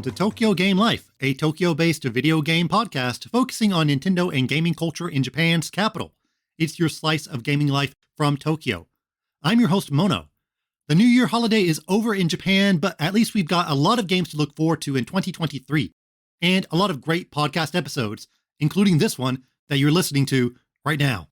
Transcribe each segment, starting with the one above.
Welcome to Tokyo Game Life, a Tokyo-based video game podcast focusing on Nintendo and gaming culture in Japan's capital. It's your slice of gaming life from Tokyo. I'm your host, Mono. The New Year holiday is over in Japan, but at least we've got a lot of games to look forward to in 2023, and a lot of great podcast episodes, including this one that you're listening to right now.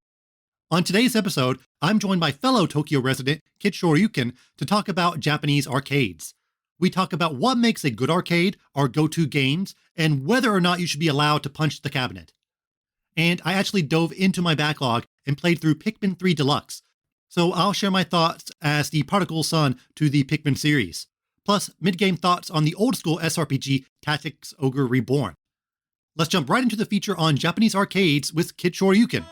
On today's episode, I'm joined by fellow Tokyo resident Kid Shoryuken to talk about Japanese arcades. We talk about what makes a good arcade, our go-to games, and whether or not you should be allowed to punch the cabinet. And I actually dove into my backlog and played through Pikmin 3 Deluxe, so I'll share my thoughts as the prodigal son to the Pikmin series, plus mid-game thoughts on the old-school SRPG Tactics Ogre Reborn. Let's jump right into the feature on Japanese arcades with Kid Shoryuken.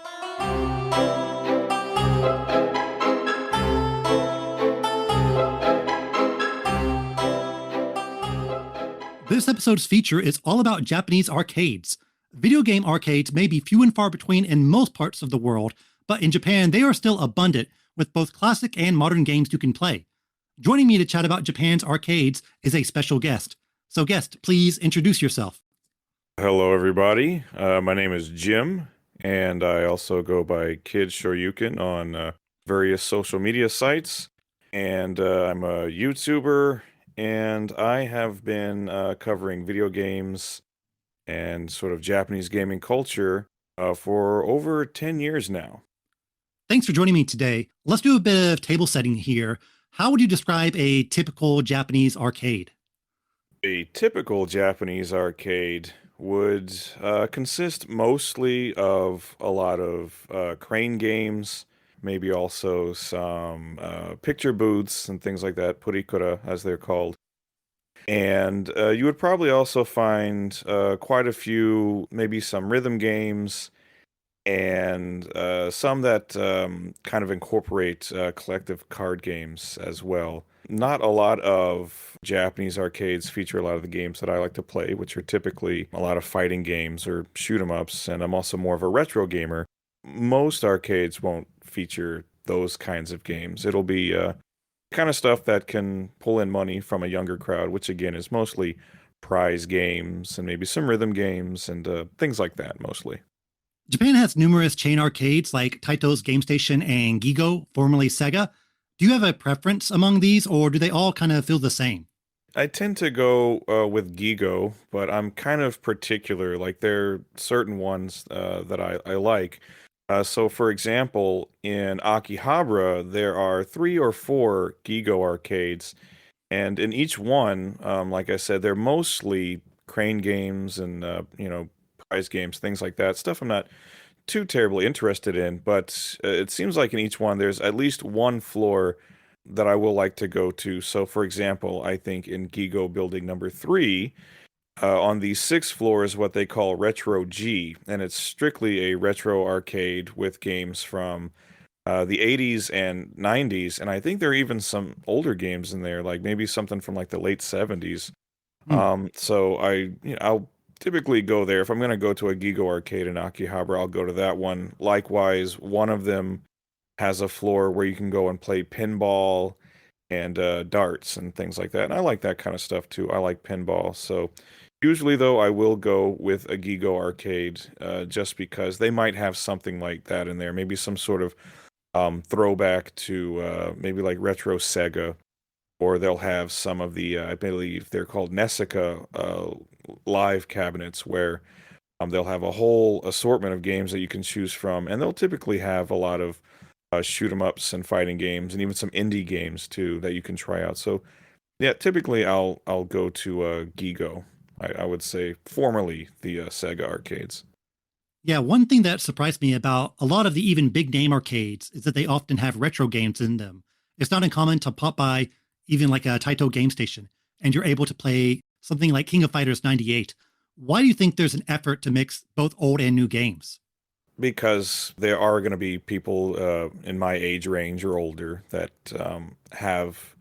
This episode's feature is all about Japanese arcades. Video game arcades may be few and far between in most parts of the world, but in Japan they are still abundant, with both classic and modern games you can play. Joining me to chat about Japan's arcades is a special guest. So guest, please introduce yourself. Hello everybody, my name is Jim, and I also go by Kid Shoryuken on various social media sites, and I'm a YouTuber, and I have been covering video games and sort of Japanese gaming culture for over 10 years now. Thanks for joining me today. Let's do a bit of table setting here. How would you describe a typical Japanese arcade? A typical Japanese arcade would consist mostly of a lot of crane games, maybe also some picture booths and things like that, purikura as they're called. And you would probably also find quite a few, maybe some rhythm games, and some that kind of incorporate collective card games as well. Not a lot of Japanese arcades feature a lot of the games that I like to play, which are typically a lot of fighting games or shoot 'em ups, and I'm also more of a retro gamer. Most arcades won't feature those kinds of games. It'll be kind of stuff that can pull in money from a younger crowd, which again is mostly prize games and maybe some rhythm games and things like that mostly. Japan has numerous chain arcades like Taito's Game Station and Gigo, formerly Sega. Do you have a preference among these, or do they all kind of feel the same? I tend to go with Gigo, but I'm kind of particular. Like there are certain ones that I like. So, for example, in Akihabara, there are 3 or 4 Gigo arcades, and in each one, like I said, they're mostly crane games and prize games, things like that. Stuff I'm not too terribly interested in, but it seems like in each one there's at least one floor that I will like to go to. So, for example, I think in Gigo Building number 3, on the 6th floor is what they call Retro G, and it's strictly a retro arcade with games from the 80s and 90s, and I think there are even some older games in there, like maybe something from like the late 70s. So I'll typically go there. If I'm going to go to a Gigo arcade in Akihabara, I'll go to that one. Likewise, one of them has a floor where you can go and play pinball and darts and things like that. And I like that kind of stuff too. I like pinball. So usually, though, I will go with a Gigo arcade just because they might have something like that in there. Maybe some sort of throwback to maybe like retro Sega, or they'll have some of the, I believe they're called Nessica live cabinets, where they'll have a whole assortment of games that you can choose from, and they'll typically have a lot of shoot 'em ups and fighting games, and even some indie games too that you can try out. So yeah, typically I'll go to Gigo. I would say formerly the Sega arcades. Yeah, one thing that surprised me about a lot of the even big name arcades is that they often have retro games in them. It's not uncommon to pop by even like a Taito Game Station, and you're able to play something like King of Fighters 98. Why do you think there's an effort to mix both old and new games? Because there are going to be people in my age range or older that have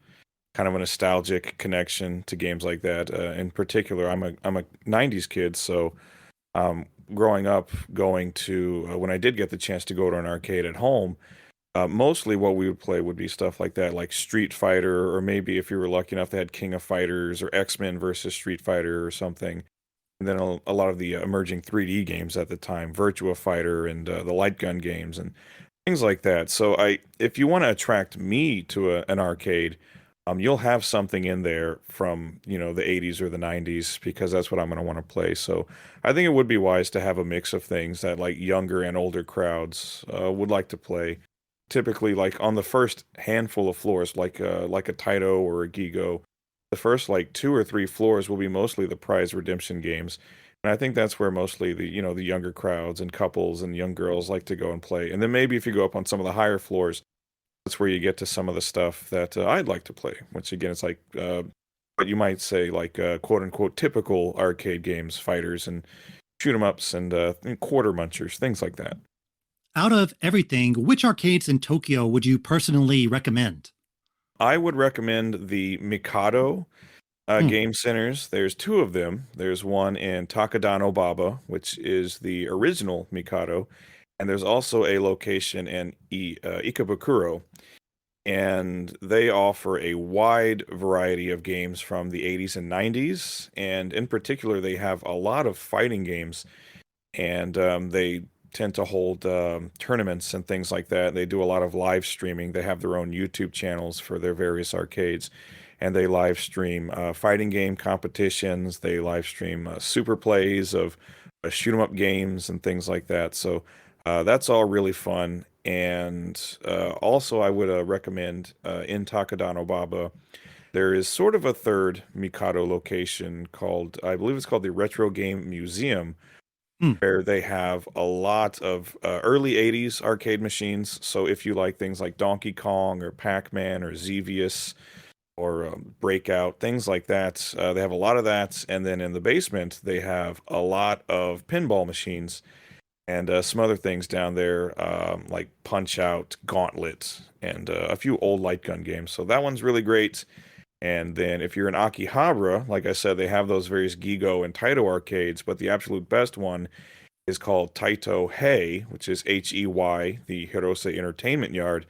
kind of a nostalgic connection to games like that. In particular, I'm a '90s kid, so growing up, going to when I did get the chance to go to an arcade at home, Mostly what we would play would be stuff like that, like Street Fighter, or maybe if you were lucky enough, they had King of Fighters or X-Men versus Street Fighter or something. And then a lot of the emerging 3D games at the time, Virtua Fighter and the light gun games and things like that. So if you want to attract me to an arcade, you'll have something in there from, the 80s or the 90s because that's what I'm going to want to play. So I think it would be wise to have a mix of things that like younger and older crowds would like to play. Typically, like on the first handful of floors, like a Taito or a Gigo, the first like two or three floors will be mostly the prize redemption games. And I think that's where mostly the younger crowds and couples and young girls like to go and play. And then maybe if you go up on some of the higher floors, that's where you get to some of the stuff that I'd like to play. Once again, it's like what you might say like quote unquote typical arcade games, fighters and shoot 'em ups and quarter munchers, things like that. Out of everything, which arcades in Tokyo would you personally recommend? I would recommend the Mikado Hmm. game centers. There's two of them. There's one in Takadanobaba, which is the original Mikado, and there's also a location in Ikebukuro, and they offer a wide variety of games from the 80s and 90s, and in particular, they have a lot of fighting games, and they tend to hold tournaments and things like that. They do a lot of live streaming. They have their own YouTube channels for their various arcades, and they live stream fighting game competitions. They live stream super plays of shoot 'em up games and things like that. So that's all really fun. And also, I would recommend in Takadano Baba, there is sort of a third Mikado location called, I believe it's called the Retro Game Museum, Hmm. where they have a lot of early 80s arcade machines. So if you like things like Donkey Kong or Pac-Man or Xevious or Breakout, things like that, they have a lot of that. And then in the basement, they have a lot of pinball machines and some other things down there, like Punch Out, Gauntlet, and a few old light gun games. So that one's really great. And then if you're in Akihabara, like I said, they have those various Gigo and Taito arcades, but the absolute best one is called Taito Hei, which is Hey, the Hirose Entertainment Yard.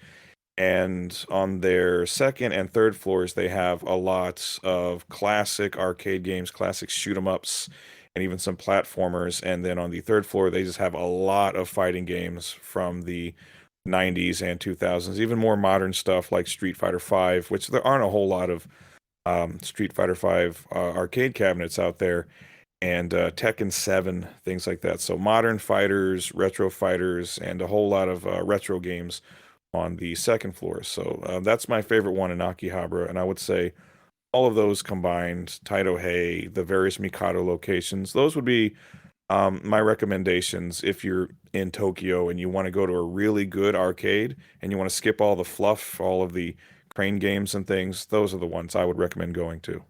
And on their second and third floors, they have a lot of classic arcade games, classic shoot 'em ups, and even some platformers. And then on the third floor, they just have a lot of fighting games from the 90s and 2000s, even more modern stuff like Street Fighter V, which there aren't a whole lot of Street Fighter V arcade cabinets out there, and Tekken 7, things like that. So modern fighters, retro fighters, and a whole lot of retro games on the second floor. So that's my favorite one in Akihabara, and I would say all of those combined, Taito Hei, the various Mikado locations, those would be my recommendations if you're in Tokyo and you want to go to a really good arcade and you want to skip all the fluff, all of the crane games and things. Those are the ones I would recommend going to.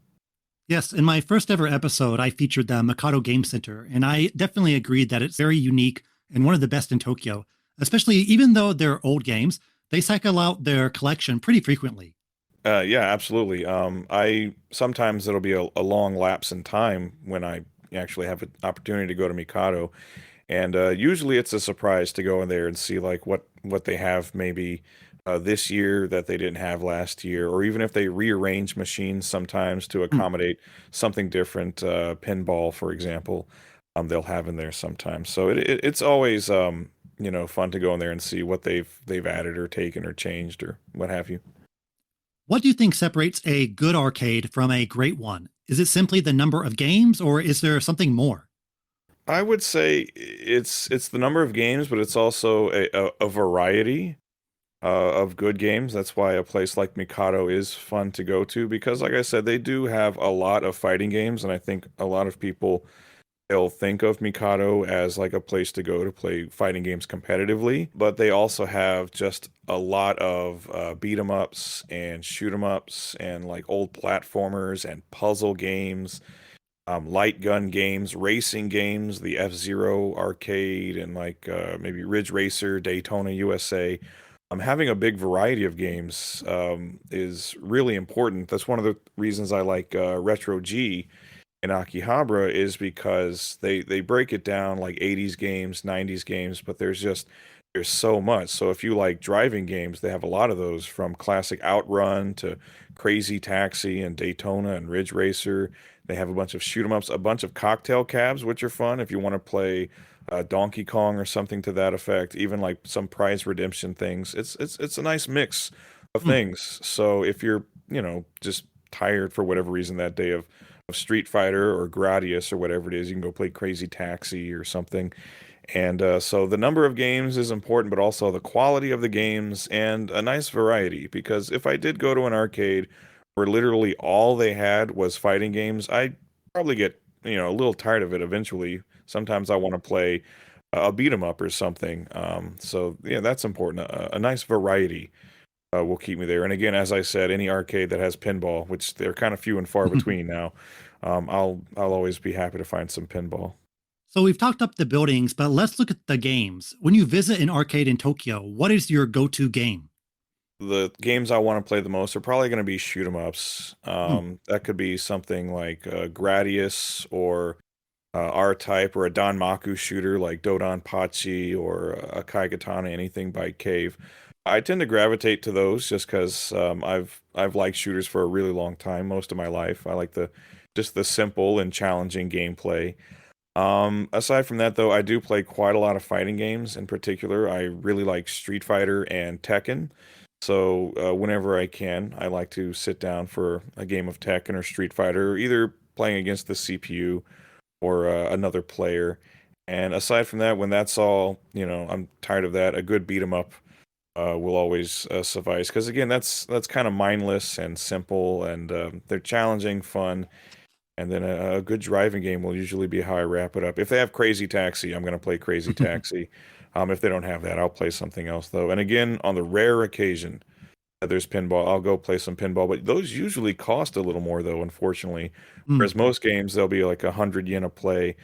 Yes, in my first ever episode, I featured the Mikado Game Center, and I definitely agreed that it's very unique and one of the best in Tokyo. Especially, even though they're old games, they cycle out their collection pretty frequently. Yeah, absolutely. I sometimes it'll be a long lapse in time when I actually have an opportunity to go to Mikado, and usually it's a surprise to go in there and see like what they have maybe this year that they didn't have last year, or even if they rearrange machines sometimes to Hmm. accommodate something different, pinball, for example, they'll have in there sometimes. So it's always fun to go in there and see what they've added or taken or changed or what have you. What do you think separates a good arcade from a great one? Is it simply the number of games, or is there something more? I would say it's the number of games, but it's also a variety of good games. That's why a place like Mikado is fun to go to because, like I said, they do have a lot of fighting games, and I think a lot of people they'll think of Mikado as like a place to go to play fighting games competitively, but they also have just a lot of beat 'em ups and shoot 'em ups and like old platformers and puzzle games, light gun games, racing games, the F-Zero arcade, and like maybe Ridge Racer, Daytona USA. Having a big variety of games is really important. That's one of the reasons I like Retro G in Akihabara is because they break it down like 80s games, 90s games, but there's just there's so much. So if you like driving games, they have a lot of those from classic Outrun to Crazy Taxi and Daytona and Ridge Racer. They have a bunch of shoot 'em ups, a bunch of cocktail cabs, which are fun if you want to play Donkey Kong or something to that effect. Even like some prize redemption things. It's a nice mix of Hmm. things. So if you're just tired for whatever reason that day of Street Fighter or Gradius or whatever it is, you can go play Crazy Taxi or something. And so the number of games is important, but also the quality of the games and a nice variety. Because if I did go to an arcade where literally all they had was fighting games, I'd probably get, a little tired of it eventually. Sometimes I want to play a beat 'em up or something. So yeah, that's important. A nice variety will keep me there. And again, as I said, any arcade that has pinball, which they're kind of few and far between now, I'll always be happy to find some pinball. So we've talked up the buildings, but let's look at the games. When you visit an arcade in Tokyo, what is your go-to game? The games I want to play the most are probably going to be shoot 'em ups. Hmm. That could be something like Gradius or R-Type or a Danmaku shooter like Dodon Pachi or a Kaigatana, anything by Cave. I tend to gravitate to those just because I've liked shooters for a really long time, most of my life. I like the simple and challenging gameplay. Aside from that, though, I do play quite a lot of fighting games. In particular, I really like Street Fighter and Tekken. So whenever I can, I like to sit down for a game of Tekken or Street Fighter, either playing against the CPU or another player. And aside from that, when that's all, I'm tired of that. A good beat 'em up will always suffice. Because again, that's kind of mindless and simple, and they're challenging, fun. And then a good driving game will usually be how I wrap it up. If they have Crazy Taxi, I'm going to play Crazy Taxi. If they don't have that, I'll play something else though. And again, on the rare occasion that there's pinball, I'll go play some pinball. But those usually cost a little more though, unfortunately. Hmm. Whereas most games, they'll be like 100 yen a play.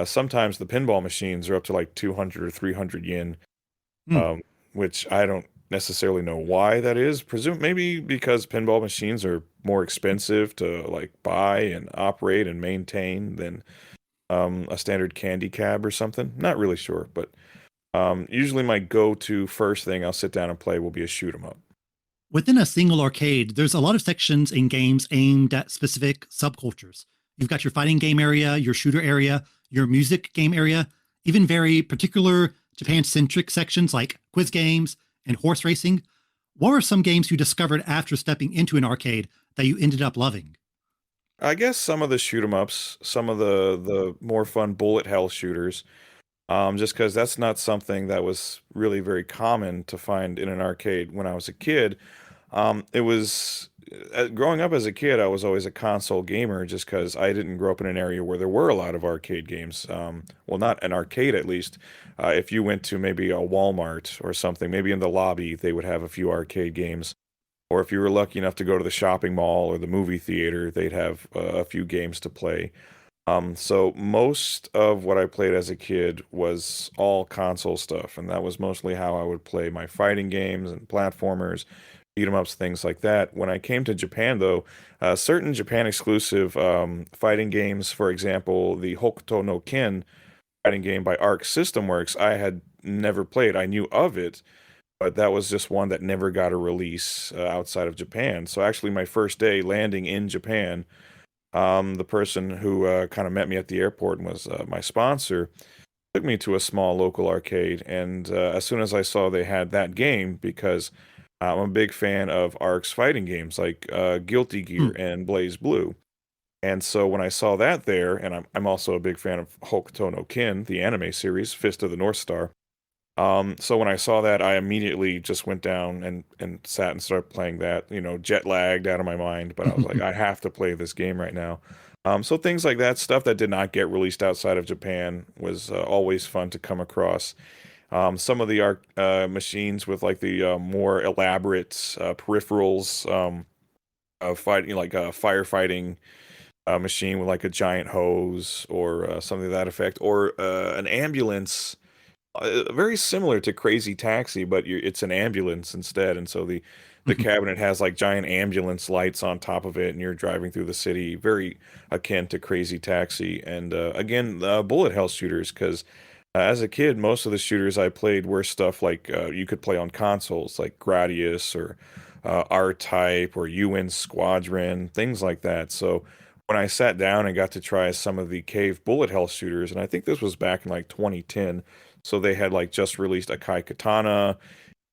Sometimes the pinball machines are up to like 200 or 300 yen, Hmm. um, which I don't necessarily know why that is. Presume maybe because pinball machines are more expensive to like buy and operate and maintain than a standard candy cab or something. Not really sure, but usually my go-to first thing I'll sit down and play will be a shoot 'em up. Within a single arcade, there's a lot of sections in games aimed at specific subcultures. You've got your fighting game area, your shooter area, your music game area, even very particular Japan centric sections like quiz games and horse racing. What were some games you discovered after stepping into an arcade that you ended up loving? I guess some of the shoot 'em ups, some of the more fun bullet hell shooters, just because that's not something that was really very common to find in an arcade when I was a kid. It was growing up as a kid, I was always a console gamer just because I didn't grow up in an area where there were a lot of arcade games. Well, not an arcade at least. If you went to maybe a Walmart or something, maybe in the lobby, they would have a few arcade games. Or if you were lucky enough to go to the shopping mall or the movie theater, they'd have a few games to play. So most of what I played as a kid was all console stuff, and that was mostly how I would play my fighting games and platformers, beat 'em ups, things like that. When I came to Japan, though, certain Japan exclusive fighting games, for example, the Hokuto no Ken fighting game by Arc System Works, I had never played. I knew of it, but that was just one that never got a release outside of Japan. So actually, my first day landing in Japan, the person who kind of met me at the airport and was my sponsor took me to a small local arcade. And as soon as I saw they had that game, because I'm a big fan of Arc's fighting games like Guilty Hmm. Gear and Blaze Blue. And so when I saw that there, and I'm also a big fan of Hokuto no Ken, the anime series, Fist of the North Star. So when I saw that, I immediately just went down and sat and started playing that, jet lagged out of my mind, but I was like, I have to play this game right now. So things like that, stuff that did not get released outside of Japan was always fun to come across. Some of the arc machines with like the more elaborate peripherals, fighting like a firefighting machine with like a giant hose or something to that effect, or an ambulance very similar to Crazy Taxi, but it's an ambulance instead, and so the cabinet has like giant ambulance lights on top of it, and you're driving through the city, very akin to Crazy Taxi. And again, bullet hell shooters, because As a kid, most of the shooters I played were stuff like you could play on consoles, like Gradius or R-Type or UN Squadron, things like that. So when I sat down and got to try some of the cave bullet hell shooters, and I think this was back in like 2010, so they had like just released Akai Katana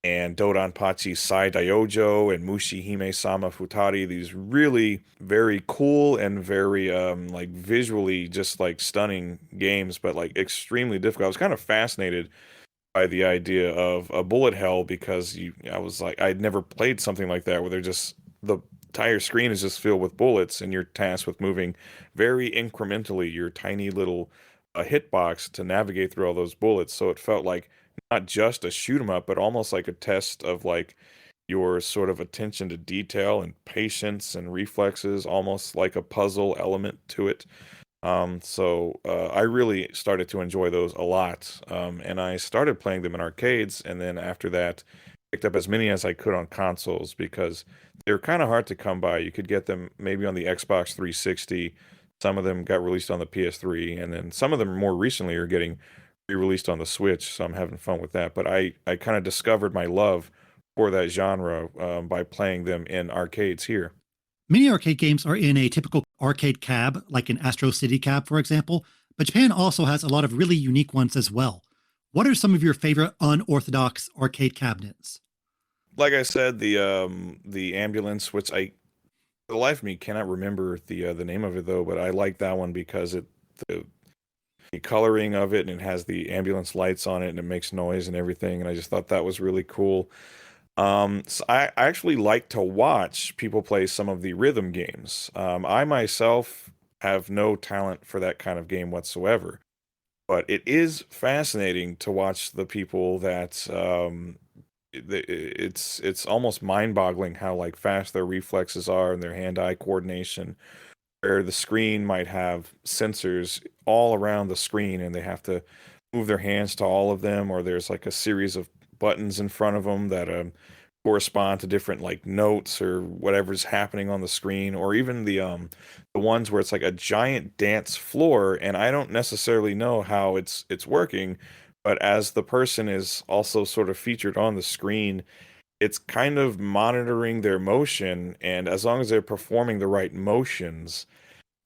and Dodonpachi Sai Daijojo and Mushihime Sama Futari, these really very cool and very like visually just like stunning games, but like extremely difficult. I was kind of fascinated by the idea of a bullet hell because I was like I'd never played something like that where they're just the entire screen is just filled with bullets and you're tasked with moving very incrementally your tiny little hitbox to navigate through all those bullets. So it felt like not just a shoot 'em up, but almost like a test of like your sort of attention to detail and patience and reflexes, almost like a puzzle element to it. I really started to enjoy those a lot. And I started playing them in arcades, and then after that, picked up as many as I could on consoles because they're kind of hard to come by. You could get them maybe on the Xbox 360. Some of them got released on the PS3, and then some of them more recently are getting re-released on the Switch. So I'm having fun with that. But I kind of discovered my love for that genre by playing them in arcades here. Many arcade games are in a typical arcade cab, like an Astro City cab, for example, but Japan also has a lot of really unique ones as well. What are some of your favorite unorthodox arcade cabinets? Like I said, the ambulance, which I for the life of me cannot remember the name of it though, but I like that one because the the coloring of it and it has the ambulance lights on it and it makes noise and everything, and I just thought that was really cool. So I actually like to watch people play some of the rhythm games. I myself have no talent for that kind of game whatsoever, but it is fascinating to watch the people that it's almost mind-boggling how like fast their reflexes are and their hand-eye coordination, where the screen might have sensors all around the screen and they have to move their hands to all of them, or there's like a series of buttons in front of them that correspond to different like notes or whatever's happening on the screen, or even the ones where it's like a giant dance floor and I don't necessarily know how it's working, but as the person is also sort of featured on the screen, it's kind of monitoring their motion, and as long as they're performing the right motions,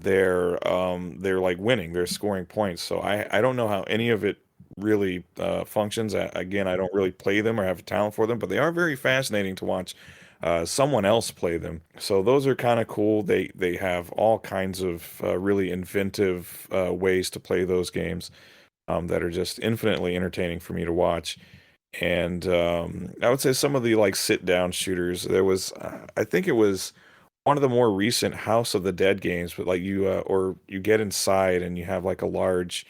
they're like winning, they're scoring points. So I don't know how any of it really functions. Again, I don't really play them or have a talent for them, but they are very fascinating to watch someone else play them. So those are kind of cool. They have all kinds of really inventive ways to play those games that are just infinitely entertaining for me to watch. And I would say some of the like sit down shooters. There was, I think it was one of the more recent House of the Dead games, but like or you get inside and you have like a large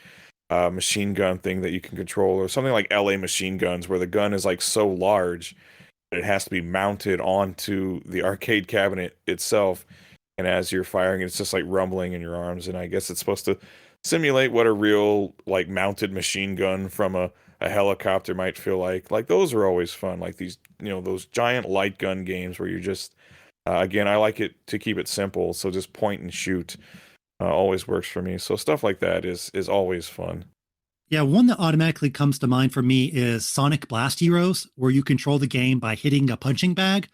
machine gun thing that you can control, or something like LA Machine Guns, where the gun is like so large that it has to be mounted onto the arcade cabinet itself. And as you're firing, it's just like rumbling in your arms. And I guess it's supposed to simulate what a real like mounted machine gun from a helicopter might feel like. Like those are always fun. Like these, those giant light gun games where you're just again, I like it to keep it simple, so just point and shoot always works for me. So stuff like that is always fun. Yeah, one that automatically comes to mind for me is Sonic Blast Heroes, where you control the game by hitting a punching bag.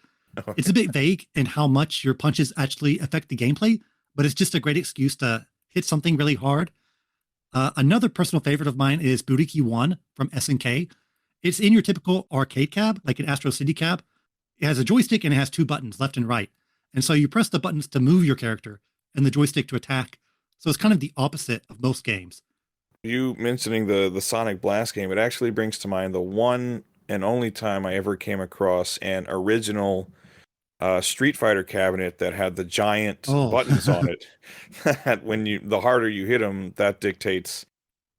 It's a bit vague in how much your punches actually affect the gameplay, but it's just a great excuse to hit something really hard. Another personal favorite of mine is Buriki 1 from SNK. It's in your typical arcade cab, like an Astro City cab. It has a joystick and it has two buttons, left and right. And so you press the buttons to move your character and the joystick to attack. So it's kind of the opposite of most games. You mentioning the Sonic Blast game, it actually brings to mind the one and only time I ever came across an original Street Fighter cabinet that had the giant Oh, buttons on it. That when the harder you hit them, that dictates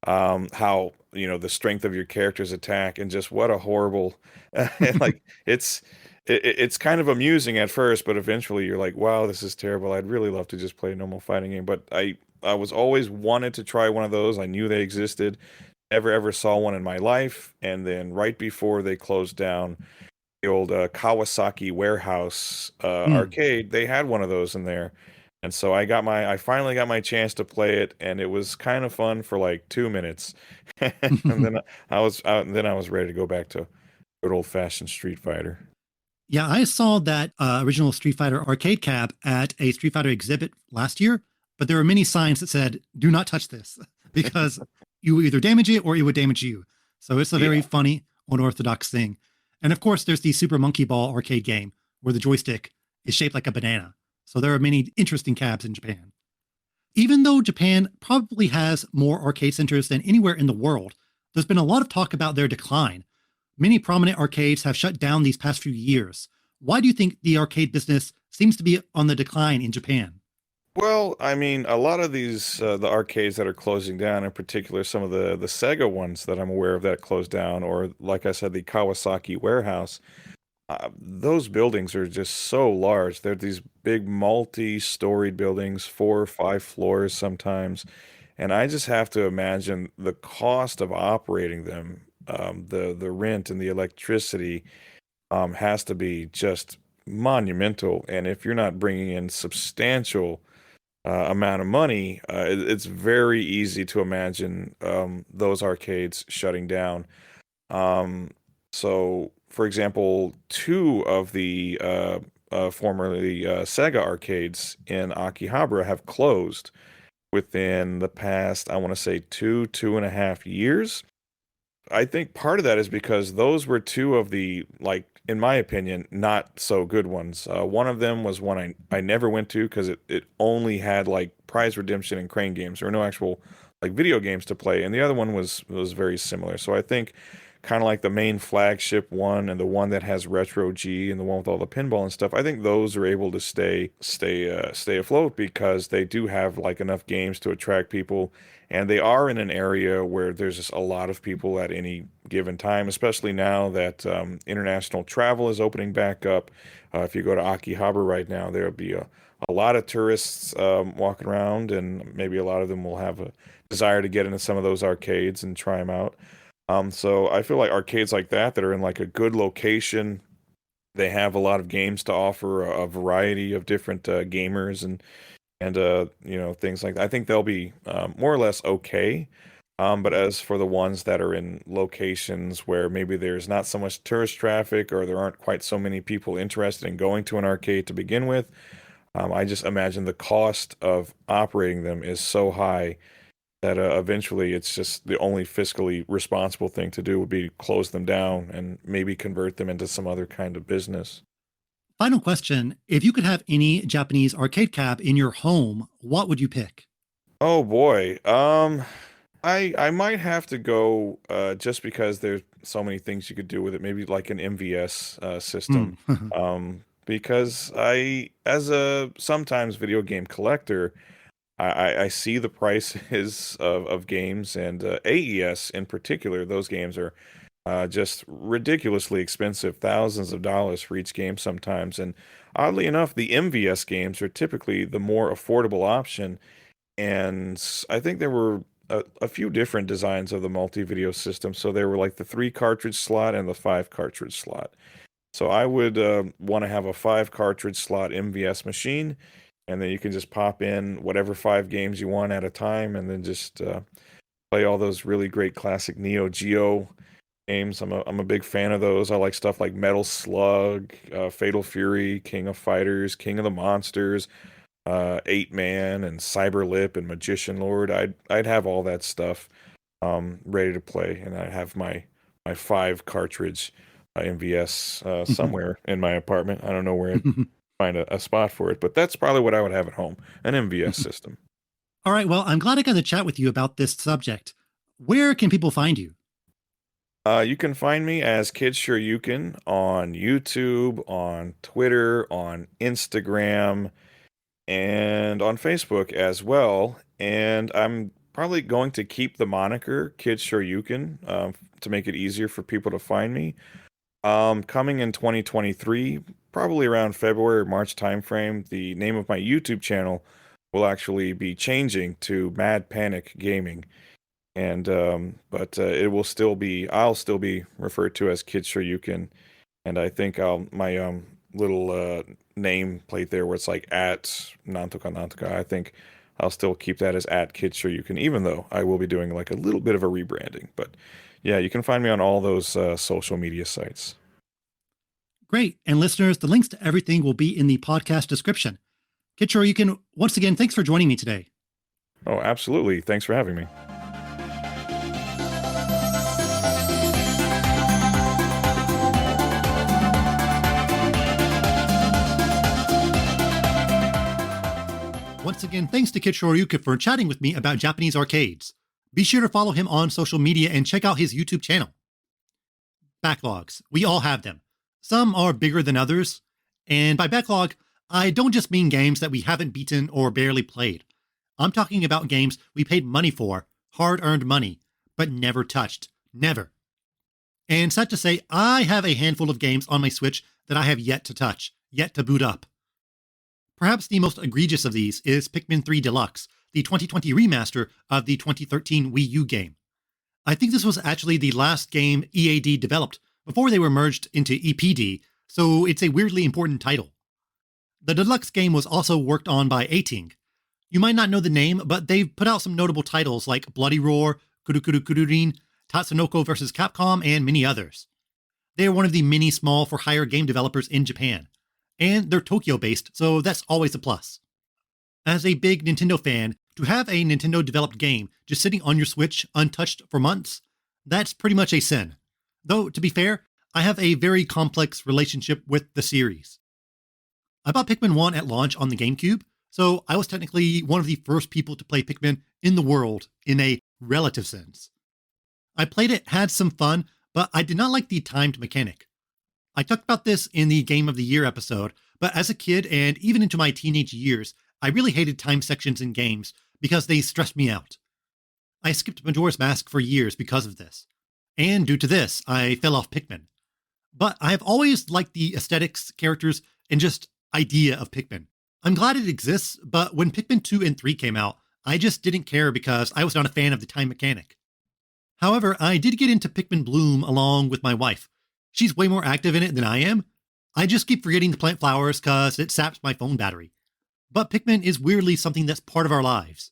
how the strength of your character's attack, and just what a horrible like it's kind of amusing at first, but eventually you're like, wow, this is terrible. I'd really love to just play a normal fighting game, but I was always wanted to try one of those. I knew they existed, never ever saw one in my life, and then right before they closed down the old Kawasaki warehouse hmm. arcade, they had one of those in there. And so I finally got my chance to play it, and it was kind of fun for like 2 minutes, and then I was out, and then I was ready to go back to good old fashioned Street Fighter. Yeah, I saw that original Street Fighter arcade cab at a Street Fighter exhibit last year, but there were many signs that said, do not touch this because you will either damage it or it would damage you. So it's a very Yeah. funny, unorthodox thing. And of course, there's the Super Monkey Ball arcade game where the joystick is shaped like a banana. So there are many interesting cabs in Japan. Even though Japan probably has more arcade centers than anywhere in the world, there's been a lot of talk about their decline. Many prominent arcades have shut down these past few years. Why do you think the arcade business seems to be on the decline in Japan? Well, I mean, a lot of these the arcades that are closing down, in particular, some of the Sega ones that I'm aware of that closed down, or like I said, the Kawasaki warehouse. Those buildings are just so large. They're these big multi-storied buildings, 4 or 5 floors sometimes, and I just have to imagine the cost of operating them, the rent and the electricity, has to be just monumental. And if you're not bringing in substantial amount of money, it's very easy to imagine those arcades shutting down. Um, so, for example, two of the formerly Sega arcades in Akihabara have closed within the past, I want to say 2.5 years. I think part of that is because those were two of the, like, in my opinion, not so good ones. One of them was one I never went to because it only had like prize redemption and crane games. There were no actual like video games to play, and the other one was very similar. So I think kind of like the main flagship one and the one that has Retro G and the one with all the pinball and stuff. I think those are able to stay afloat because they do have like enough games to attract people, and they are in an area where there's just a lot of people at any given time, especially now that international travel is opening back up. If you go to Akihabara right now, there'll be a lot of tourists walking around, and maybe a lot of them will have a desire to get into some of those arcades and try them out. So I feel like arcades like that are in like a good location. They have a lot of games to offer, a variety of different gamers and things like that. I think they'll be more or less okay. But as for the ones that are in locations where maybe there's not so much tourist traffic or there aren't quite so many people interested in going to an arcade to begin with, I just imagine the cost of operating them is so high that eventually it's just the only fiscally responsible thing to do would be close them down and maybe convert them into some other kind of business. Final question. If you could have any Japanese arcade cab in your home, what would you pick? Oh boy. I might have to go just because there's so many things you could do with it. Maybe like an MVS Hmm. system. Because I, as a sometimes video game collector, I see the prices of games and AES in particular. Those games are just ridiculously expensive, thousands of dollars for each game sometimes. And oddly enough, the MVS games are typically the more affordable option. And I think there were a few different designs of the multi-video system. So there were like the 3 cartridge slot and the 5 cartridge slot. So I would want to have a 5 cartridge slot MVS machine, and then you can just pop in whatever 5 games you want at a time, and then just play all those really great classic Neo Geo games. I'm a big fan of those. I like stuff like Metal Slug, Fatal Fury, King of Fighters, King of the Monsters, 8 Man, and Cyberlip and Magician Lord. I'd have all that stuff ready to play, and I'd have my 5 cartridge MVS somewhere in my apartment. I don't know where I'd find a spot for it, but that's probably what I would have at home, an MVS system. All right. Well, I'm glad I got to chat with you about this subject. Where can people find you? You can find me as Kid Shoryuken on YouTube, on Twitter, on Instagram, and on Facebook as well. And I'm probably going to keep the moniker Kid Shoryuken to make it easier for people to find me. Coming in 2023, probably around February or March timeframe, the name of my YouTube channel will actually be changing to Mad Panic Gaming. And but I'll still be referred to as Kid Shoryuken, and I think my little name plate there where it's like at Nantoka Nantoka. I think I'll still keep that as at Kid Shoryuken, even though I will be doing like a little bit of a rebranding. But yeah, you can find me on all those social media sites. Great. And listeners, the links to everything will be in the podcast description. Kid Shoryuken, once again, thanks for joining me today. Oh, absolutely. Thanks for having me. Once again, thanks to Kid Shoryuken for chatting with me about Japanese arcades. Be sure to follow him on social media and check out his YouTube channel. Backlogs. We all have them. Some are bigger than others. And by backlog, I don't just mean games that we haven't beaten or barely played. I'm talking about games we paid money for, hard-earned money, but never touched. Never. And sad to say, I have a handful of games on my Switch that I have yet to touch, yet to boot up. Perhaps the most egregious of these is Pikmin 3 Deluxe, the 2020 remaster of the 2013 Wii U game. I think this was actually the last game EAD developed before they were merged into EPD, so it's a weirdly important title. The Deluxe game was also worked on by A-Ting. You might not know the name, but they've put out some notable titles like Bloody Roar, Kurukuru Kururin, Tatsunoko vs. Capcom, and many others. They are one of the many small for hire game developers in Japan. And they're Tokyo-based, so that's always a plus. As a big Nintendo fan, to have a Nintendo-developed game just sitting on your Switch untouched for months, that's pretty much a sin. Though, to be fair, I have a very complex relationship with the series. I bought Pikmin 1 at launch on the GameCube, so I was technically one of the first people to play Pikmin in the world in a relative sense. I played it, had some fun, but I did not like the timed mechanic. I talked about this in the Game of the Year episode, but as a kid and even into my teenage years, I really hated time sections in games because they stressed me out. I skipped Majora's Mask for years because of this. And due to this, I fell off Pikmin. But I have always liked the aesthetics, characters, and just idea of Pikmin. I'm glad it exists, but when Pikmin 2 and 3 came out, I just didn't care because I was not a fan of the time mechanic. However, I did get into Pikmin Bloom along with my wife. She's way more active in it than I am. I just keep forgetting to plant flowers cause it saps my phone battery. But Pikmin is weirdly something that's part of our lives.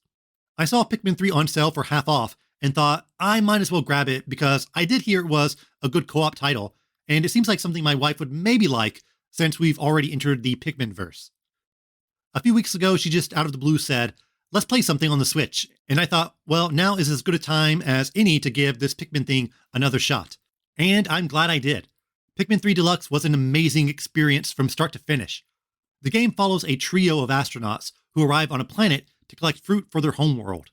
I saw Pikmin 3 on sale for half off and thought I might as well grab it because I did hear it was a good co-op title, and it seems like something my wife would maybe like since we've already entered the Pikmin verse. A few weeks ago, she just out of the blue said, "Let's play something on the Switch," and I thought, well, now is as good a time as any to give this Pikmin thing another shot. And I'm glad I did. Pikmin 3 Deluxe was an amazing experience from start to finish. The game follows a trio of astronauts who arrive on a planet to collect fruit for their homeworld.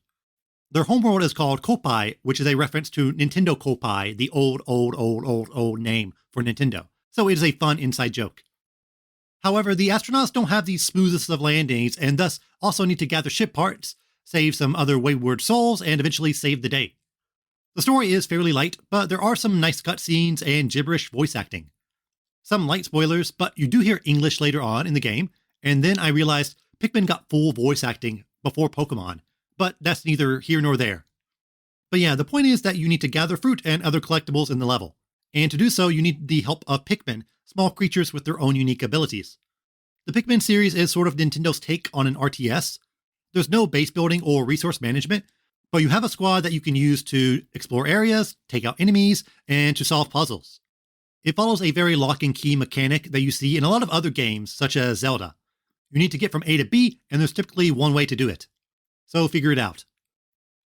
Their homeworld is called Kopai, which is a reference to Nintendo Kopai, the old name for Nintendo. So it is a fun inside joke. However, the astronauts don't have the smoothest of landings and thus also need to gather ship parts, save some other wayward souls, and eventually save the day. The story is fairly light, but there are some nice cutscenes and gibberish voice acting. Some light spoilers, but you do hear English later on in the game, and then I realized Pikmin got full voice acting before Pokemon, but that's neither here nor there. But yeah, the point is that you need to gather fruit and other collectibles in the level, and to do so you need the help of Pikmin, small creatures with their own unique abilities. The Pikmin series is sort of Nintendo's take on an RTS. There's no base building or resource management, but you have a squad that you can use to explore areas, take out enemies, and to solve puzzles. It follows a very lock and key mechanic that you see in a lot of other games, such as Zelda. You need to get from A to B, and there's typically one way to do it. So figure it out.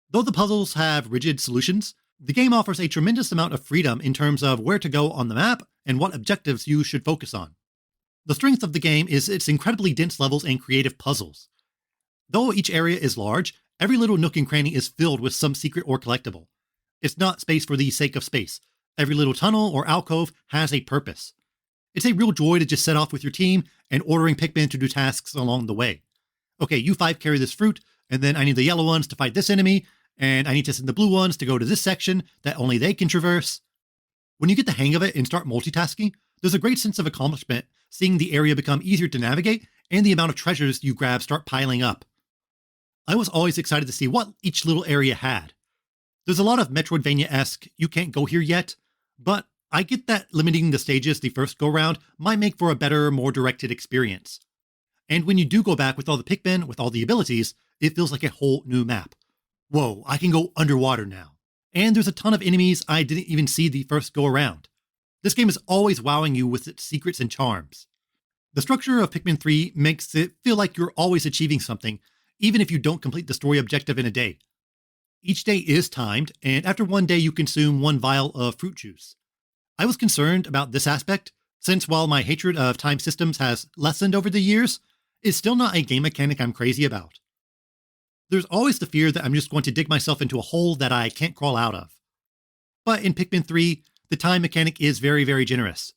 Though the puzzles have rigid solutions, the game offers a tremendous amount of freedom in terms of where to go on the map and what objectives you should focus on. The strength of the game is its incredibly dense levels and creative puzzles. Though each area is large, every little nook and cranny is filled with some secret or collectible. It's not space for the sake of space. Every little tunnel or alcove has a purpose. It's a real joy to just set off with your team and ordering Pikmin to do tasks along the way. Okay, you 5 carry this fruit, and then I need the yellow ones to fight this enemy, and I need to send the blue ones to go to this section that only they can traverse. When you get the hang of it and start multitasking, there's a great sense of accomplishment seeing the area become easier to navigate and the amount of treasures you grab start piling up. I was always excited to see what each little area had. There's a lot of Metroidvania-esque, you can't go here yet, but I get that limiting the stages the first go round might make for a better, more directed experience. And when you do go back with all the Pikmin, with all the abilities, it feels like a whole new map. Whoa, I can go underwater now. And there's a ton of enemies I didn't even see the first go around. This game is always wowing you with its secrets and charms. The structure of Pikmin 3 makes it feel like you're always achieving something, even if you don't complete the story objective in a day. Each day is timed, and after one day you consume one vial of fruit juice. I was concerned about this aspect, since while my hatred of time systems has lessened over the years, it's still not a game mechanic I'm crazy about. There's always the fear that I'm just going to dig myself into a hole that I can't crawl out of. But in Pikmin 3, the time mechanic is very, very generous.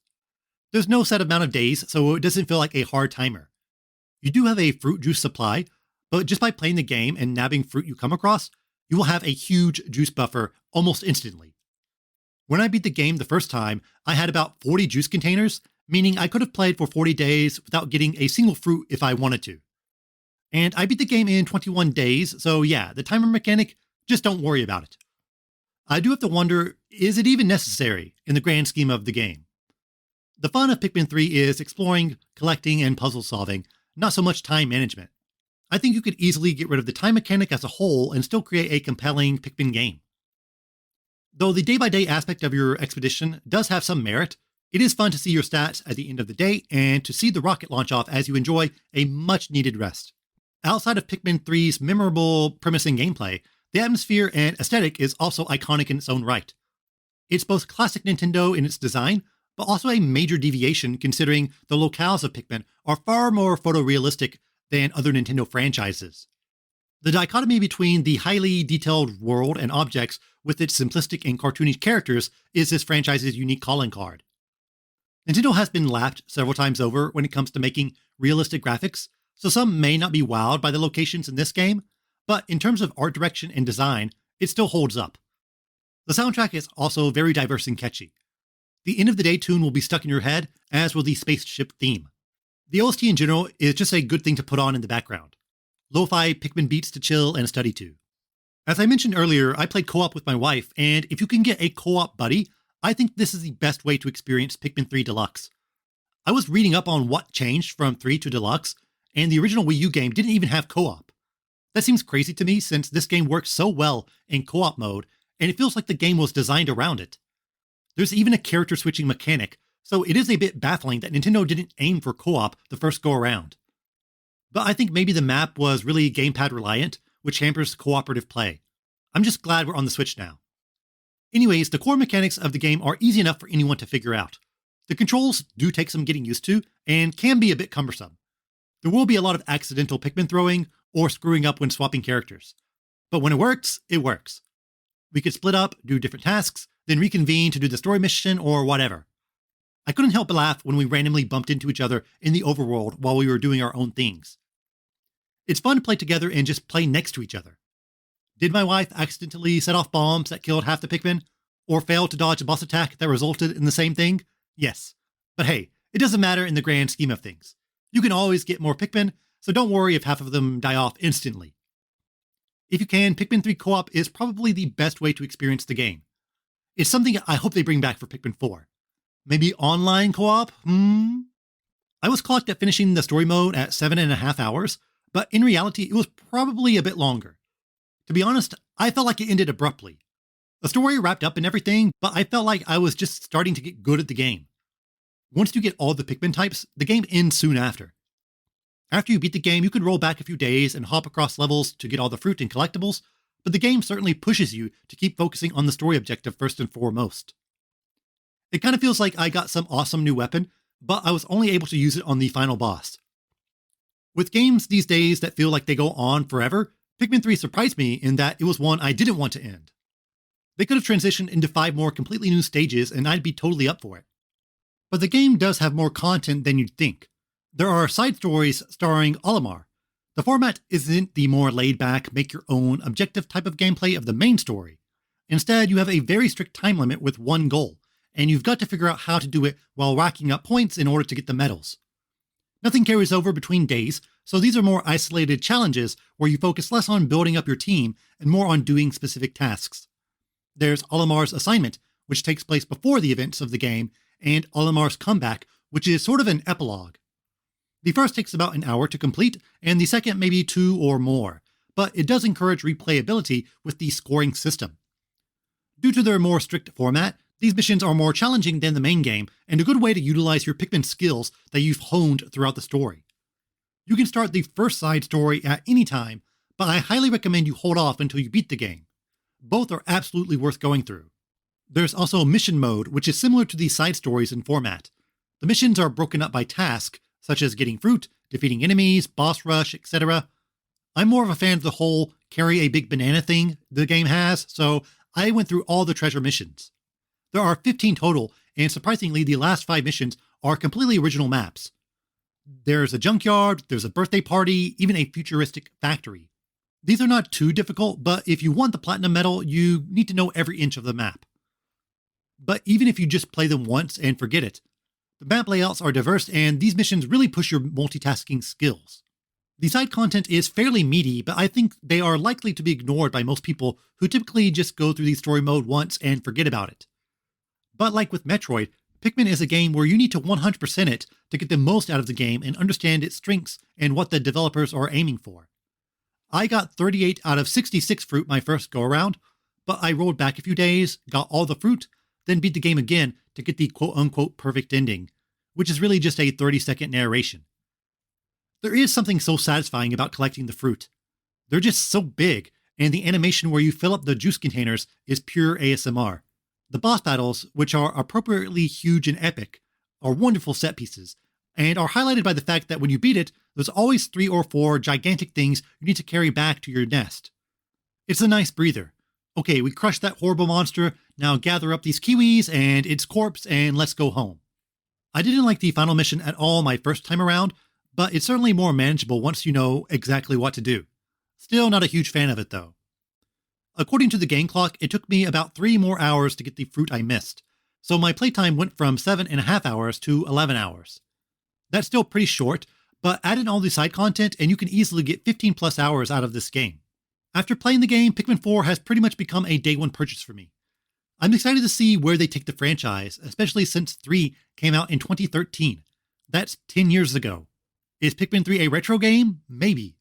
There's no set amount of days, so it doesn't feel like a hard timer. You do have a fruit juice supply, but just by playing the game and nabbing fruit you come across, you will have a huge juice buffer almost instantly. When I beat the game the first time, I had about 40 juice containers, meaning I could have played for 40 days without getting a single fruit if I wanted to. And I beat the game in 21 days, so yeah, the timer mechanic, just don't worry about it. I do have to wonder, is it even necessary in the grand scheme of the game? The fun of Pikmin 3 is exploring, collecting, and puzzle solving, not so much time management. I think you could easily get rid of the time mechanic as a whole and still create a compelling Pikmin game. Though the day-by-day aspect of your expedition does have some merit, it is fun to see your stats at the end of the day and to see the rocket launch off as you enjoy a much-needed rest. Outside of Pikmin 3's memorable premise and gameplay, the atmosphere and aesthetic is also iconic in its own right. It's both classic Nintendo in its design, but also a major deviation considering the locales of Pikmin are far more photorealistic than other Nintendo franchises. The dichotomy between the highly detailed world and objects with its simplistic and cartoonish characters is this franchise's unique calling card. Nintendo has been lapped several times over when it comes to making realistic graphics, so some may not be wowed by the locations in this game, but in terms of art direction and design, it still holds up. The soundtrack is also very diverse and catchy. The end of the day tune will be stuck in your head, as will the spaceship theme. The OST in general is just a good thing to put on in the background. Lo-fi Pikmin beats to chill and study to. As I mentioned earlier, I played co-op with my wife, and if you can get a co-op buddy, I think this is the best way to experience Pikmin 3 Deluxe. I was reading up on what changed from 3 to Deluxe, and the original Wii U game didn't even have co-op. That seems crazy to me since this game works so well in co-op mode, and it feels like the game was designed around it. There's even a character switching mechanic, so it is a bit baffling that Nintendo didn't aim for co-op the first go around. But I think maybe the map was really gamepad reliant, which hampers cooperative play. I'm just glad we're on the Switch now. Anyways, the core mechanics of the game are easy enough for anyone to figure out. The controls do take some getting used to, and can be a bit cumbersome. There will be a lot of accidental Pikmin throwing, or screwing up when swapping characters. But when it works, it works. We could split up, do different tasks, then reconvene to do the story mission or whatever. I couldn't help but laugh when we randomly bumped into each other in the overworld while we were doing our own things. It's fun to play together and just play next to each other. Did my wife accidentally set off bombs that killed half the Pikmin? Or fail to dodge a boss attack that resulted in the same thing? Yes. But hey, it doesn't matter in the grand scheme of things. You can always get more Pikmin, so don't worry if half of them die off instantly. If you can, Pikmin 3 co-op is probably the best way to experience the game. It's something I hope they bring back for Pikmin 4. Maybe online co-op? I was clocked at finishing the story mode at 7.5 hours, but in reality it was probably a bit longer. To be honest, I felt like it ended abruptly. The story wrapped up and everything, but I felt like I was just starting to get good at the game. Once you get all the Pikmin types, the game ends soon after. After you beat the game, you can roll back a few days and hop across levels to get all the fruit and collectibles, but the game certainly pushes you to keep focusing on the story objective first and foremost. It kind of feels like I got some awesome new weapon, but I was only able to use it on the final boss. With games these days that feel like they go on forever, Pikmin 3 surprised me in that it was one I didn't want to end. They could have transitioned into 5 more completely new stages and I'd be totally up for it. But the game does have more content than you'd think. There are side stories starring Olimar. The format isn't the more laid-back, make-your-own, objective type of gameplay of the main story. Instead, you have a very strict time limit with one goal, and you've got to figure out how to do it while racking up points in order to get the medals. Nothing carries over between days, so these are more isolated challenges where you focus less on building up your team and more on doing specific tasks. There's Olimar's assignment, which takes place before the events of the game, and Olimar's Comeback, which is sort of an epilogue. The first takes about an hour to complete, and the second maybe 2 or more, but it does encourage replayability with the scoring system. Due to their more strict format, these missions are more challenging than the main game, and a good way to utilize your Pikmin skills that you've honed throughout the story. You can start the first side story at any time, but I highly recommend you hold off until you beat the game. Both are absolutely worth going through. There's also mission mode, which is similar to the side stories in format. The missions are broken up by task, such as getting fruit, defeating enemies, boss rush, etc. I'm more of a fan of the whole carry a big banana thing the game has, so I went through all the treasure missions. There are 15 total, and surprisingly, the last 5 missions are completely original maps. There's a junkyard, there's a birthday party, even a futuristic factory. These are not too difficult, but if you want the platinum medal, you need to know every inch of the map. But even if you just play them once and forget it, the map layouts are diverse and these missions really push your multitasking skills. The side content is fairly meaty, but I think they are likely to be ignored by most people who typically just go through the story mode once and forget about it. But like with Metroid, Pikmin is a game where you need to 100% it to get the most out of the game and understand its strengths and what the developers are aiming for. I got 38 out of 66 fruit my first go-around, but I rolled back a few days, got all the fruit, then beat the game again to get the quote-unquote perfect ending, which is really just a 30-second narration. There is something so satisfying about collecting the fruit. They're just so big, and the animation where you fill up the juice containers is pure ASMR. The boss battles, which are appropriately huge and epic, are wonderful set pieces, and are highlighted by the fact that when you beat it, there's always 3 or 4 gigantic things you need to carry back to your nest. It's a nice breather. Okay, we crushed that horrible monster, now gather up these kiwis and its corpse and let's go home. I didn't like the final mission at all my first time around, but it's certainly more manageable once you know exactly what to do. Still not a huge fan of it though. According to the game clock, it took me about 3 more hours to get the fruit I missed, so my playtime went from 7.5 hours to 11 hours. That's still pretty short, but add in all the side content and you can easily get 15 plus hours out of this game. After playing the game, Pikmin 4 has pretty much become a day one purchase for me. I'm excited to see where they take the franchise, especially since 3 came out in 2013. That's 10 years ago. Is Pikmin 3 a retro game? Maybe.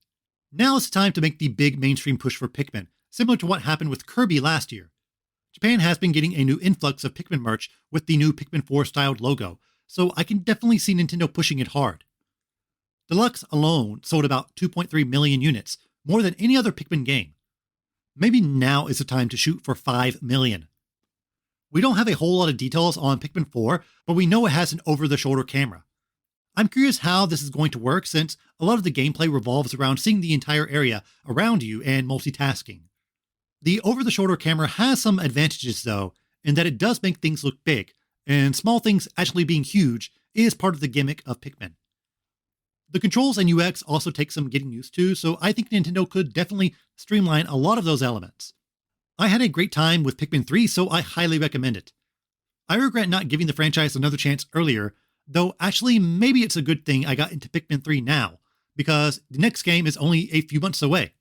Now it's time to make the big mainstream push for Pikmin, similar to what happened with Kirby last year. Japan has been getting a new influx of Pikmin merch with the new Pikmin 4 styled logo, so I can definitely see Nintendo pushing it hard. Deluxe alone sold about 2.3 million units, more than any other Pikmin game. Maybe now is the time to shoot for 5 million. We don't have a whole lot of details on Pikmin 4, but we know it has an over-the-shoulder camera. I'm curious how this is going to work since a lot of the gameplay revolves around seeing the entire area around you and multitasking. The over-the-shoulder camera has some advantages though, in that it does make things look big, and small things actually being huge is part of the gimmick of Pikmin. The controls and UX also take some getting used to, so I think Nintendo could definitely streamline a lot of those elements. I had a great time with Pikmin 3, so I highly recommend it. I regret not giving the franchise another chance earlier, though actually maybe it's a good thing I got into Pikmin 3 now, because the next game is only a few months away.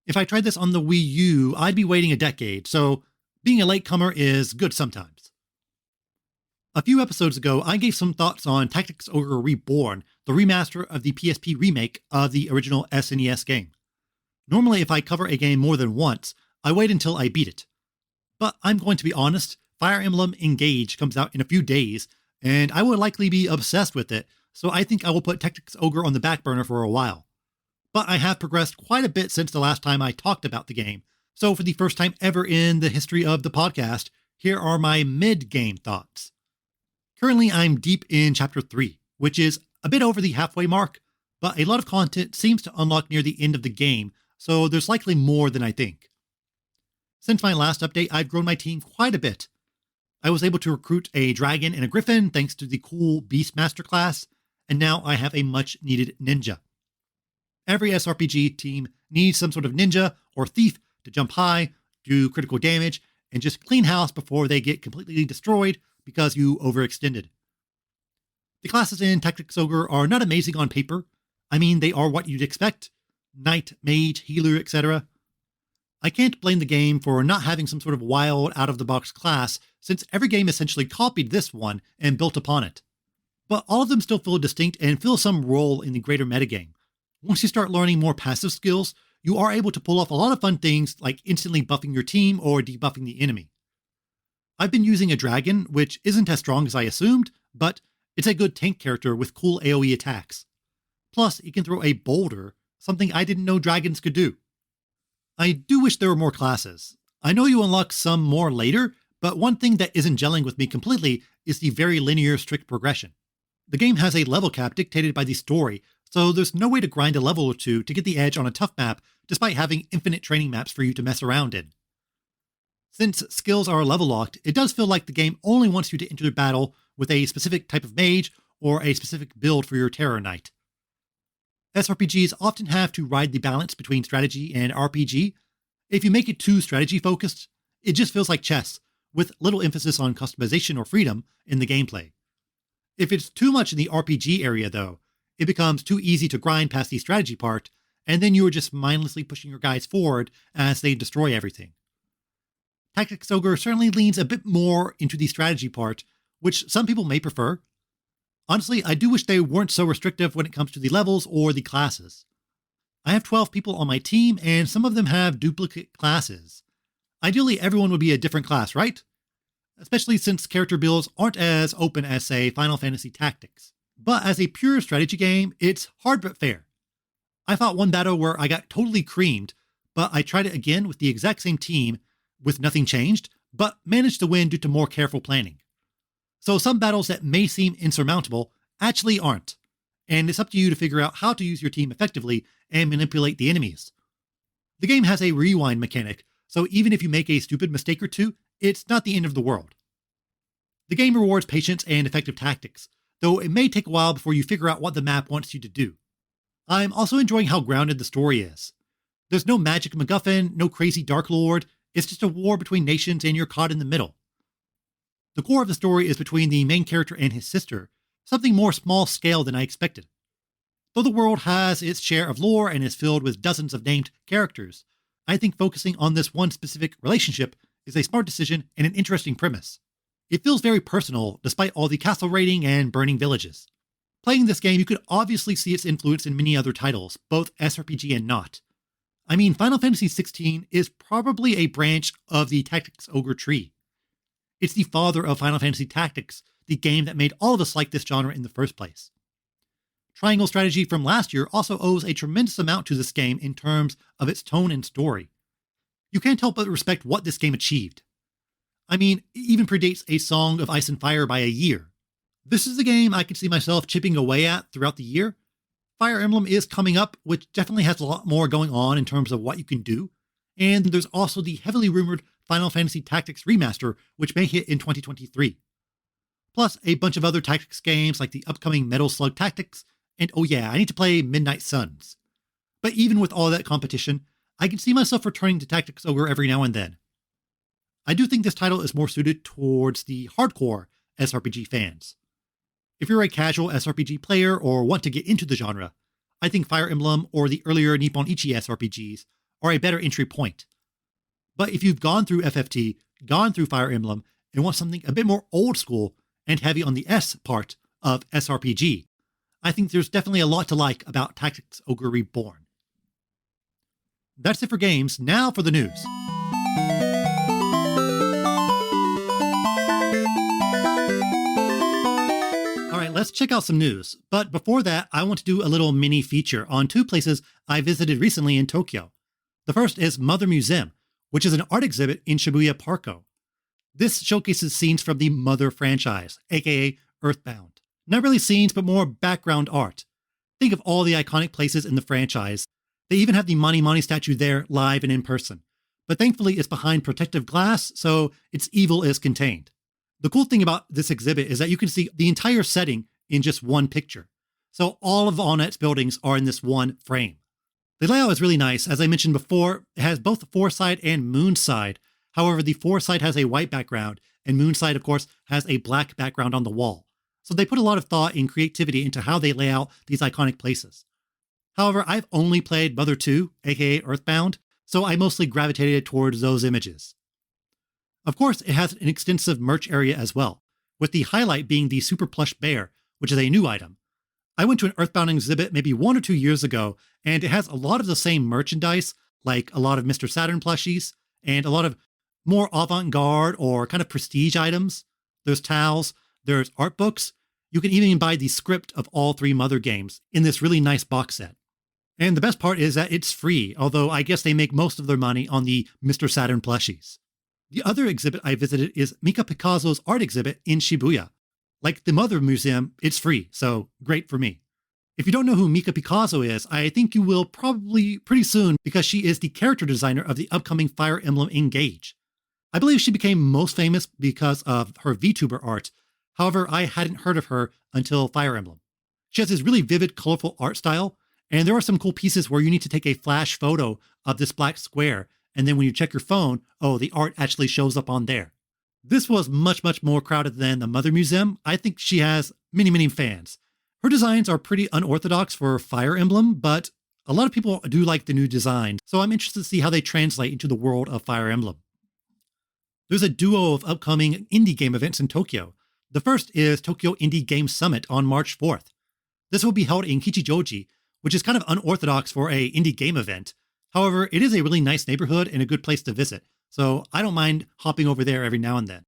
If I tried this on the Wii U, I'd be waiting a decade, so being a latecomer is good sometimes. A few episodes ago, I gave some thoughts on Tactics Ogre Reborn, the remaster of the PSP remake of the original SNES game. Normally, if I cover a game more than once, I wait until I beat it. But I'm going to be honest, Fire Emblem Engage comes out in a few days, and I will likely be obsessed with it, so I think I will put Tactics Ogre on the back burner for a while. But I have progressed quite a bit since the last time I talked about the game, so for the first time ever in the history of the podcast, here are my mid-game thoughts. Currently, I'm deep in Chapter 3, which is a bit over the halfway mark, but a lot of content seems to unlock near the end of the game, so there's likely more than I think. Since my last update, I've grown my team quite a bit. I was able to recruit a dragon and a griffin thanks to the cool Beastmaster class, and now I have a much-needed ninja. Every SRPG team needs some sort of ninja or thief to jump high, do critical damage, and just clean house before they get completely destroyed because you overextended. The classes in Tactics Ogre are not amazing on paper. I mean, they are what you'd expect. Knight, mage, healer, etc. I can't blame the game for not having some sort of wild, out-of-the-box class, since every game essentially copied this one and built upon it. But all of them still feel distinct and fill some role in the greater metagame. Once you start learning more passive skills, you are able to pull off a lot of fun things like instantly buffing your team or debuffing the enemy. I've been using a dragon, which isn't as strong as I assumed, but it's a good tank character with cool AoE attacks. Plus, it can throw a boulder, something I didn't know dragons could do. I do wish there were more classes. I know you unlock some more later, but one thing that isn't gelling with me completely is the very linear, strict progression. The game has a level cap dictated by the story, so there's no way to grind a level or two to get the edge on a tough map despite having infinite training maps for you to mess around in. Since skills are level locked, it does feel like the game only wants you to enter battle with a specific type of mage or a specific build for your Terror Knight. SRPGs often have to ride the balance between strategy and RPG. If you make it too strategy focused, it just feels like chess, with little emphasis on customization or freedom in the gameplay. If it's too much in the RPG area though, it becomes too easy to grind past the strategy part, and then you are just mindlessly pushing your guys forward as they destroy everything. Tactics Ogre certainly leans a bit more into the strategy part, which some people may prefer. Honestly, I do wish they weren't so restrictive when it comes to the levels or the classes. I have 12 people on my team, and some of them have duplicate classes. Ideally, everyone would be a different class, right? Especially since character builds aren't as open as, say, Final Fantasy Tactics. But as a pure strategy game, it's hard but fair. I fought one battle where I got totally creamed, but I tried it again with the exact same team, with nothing changed, but managed to win due to more careful planning. So some battles that may seem insurmountable actually aren't, and it's up to you to figure out how to use your team effectively and manipulate the enemies. The game has a rewind mechanic, so even if you make a stupid mistake or two, it's not the end of the world. The game rewards patience and effective tactics, though it may take a while before you figure out what the map wants you to do. I'm also enjoying how grounded the story is. There's no magic MacGuffin, no crazy Dark Lord, it's just a war between nations and you're caught in the middle. The core of the story is between the main character and his sister, something more small scale than I expected. Though the world has its share of lore and is filled with dozens of named characters, I think focusing on this one specific relationship is a smart decision and an interesting premise. It feels very personal despite all the castle raiding and burning villages. Playing this game, you could obviously see its influence in many other titles, both SRPG and not. I mean, Final Fantasy XVI is probably a branch of the Tactics Ogre tree. It's the father of Final Fantasy Tactics, the game that made all of us like this genre in the first place. Triangle Strategy from last year also owes a tremendous amount to this game in terms of its tone and story. You can't help but respect what this game achieved. I mean, it even predates A Song of Ice and Fire by a year. This is a game I could see myself chipping away at throughout the year. Fire Emblem is coming up, which definitely has a lot more going on in terms of what you can do. And there's also the heavily rumored Final Fantasy Tactics Remaster, which may hit in 2023. Plus a bunch of other tactics games like the upcoming Metal Slug Tactics, and oh yeah, I need to play Midnight Suns. But even with all that competition, I can see myself returning to Tactics Ogre every now and then. I do think this title is more suited towards the hardcore SRPG fans. If you're a casual SRPG player or want to get into the genre, I think Fire Emblem or the earlier Nippon Ichi SRPGs are a better entry point. But if you've gone through FFT, gone through Fire Emblem, and want something a bit more old school and heavy on the S part of SRPG, I think there's definitely a lot to like about Tactics Ogre Reborn. That's it for games. Now for the news. Alright, let's check out some news. But before that, I want to do a little mini feature on two places I visited recently in Tokyo. The first is Mother Museum, which is an art exhibit in Shibuya Parko. This showcases scenes from the Mother franchise, aka Earthbound. Not really scenes, but more background art. Think of all the iconic places in the franchise. They even have the Mani Mani statue there live and in person. But thankfully it's behind protective glass, so its evil is contained. The cool thing about this exhibit is that you can see the entire setting in just one picture. So all of Allnet's buildings are in this one frame. The layout is really nice. As I mentioned before, it has both Foreside and Moonside. However, the Foreside has a white background, and Moonside, of course, has a black background on the wall. So they put a lot of thought and creativity into how they lay out these iconic places. However, I've only played Mother 2, aka Earthbound, so I mostly gravitated towards those images. Of course, it has an extensive merch area as well, with the highlight being the Super Plush Bear, which is a new item. I went to an Earthbound exhibit maybe 1 or 2 years ago, and it has a lot of the same merchandise, like a lot of Mr. Saturn plushies, and a lot of more avant-garde or kind of prestige items. There's towels, there's art books. You can even buy the script of all 3 Mother games in this really nice box set. And the best part is that it's free, although I guess they make most of their money on the Mr. Saturn plushies. The other exhibit I visited is Mika Pikazo's art exhibit in Shibuya. Like the Mother Museum, it's free, so great for me. If you don't know who Mika Pikazo is, I think you will probably pretty soon because she is the character designer of the upcoming Fire Emblem Engage. I believe she became most famous because of her VTuber art. However, I hadn't heard of her until Fire Emblem. She has this really vivid, colorful art style, and there are some cool pieces where you need to take a flash photo of this black square, and then when you check your phone, oh, the art actually shows up on there. This was much, much more crowded than the Mother Museum. I think she has many, many fans. Her designs are pretty unorthodox for Fire Emblem, but a lot of people do like the new design, so I'm interested to see how they translate into the world of Fire Emblem. There's a duo of upcoming indie game events in Tokyo. The first is Tokyo Indie Game Summit on March 4th. This will be held in Kichijoji, which is kind of unorthodox for a indie game event. However, it is a really nice neighborhood and a good place to visit, so I don't mind hopping over there every now and then.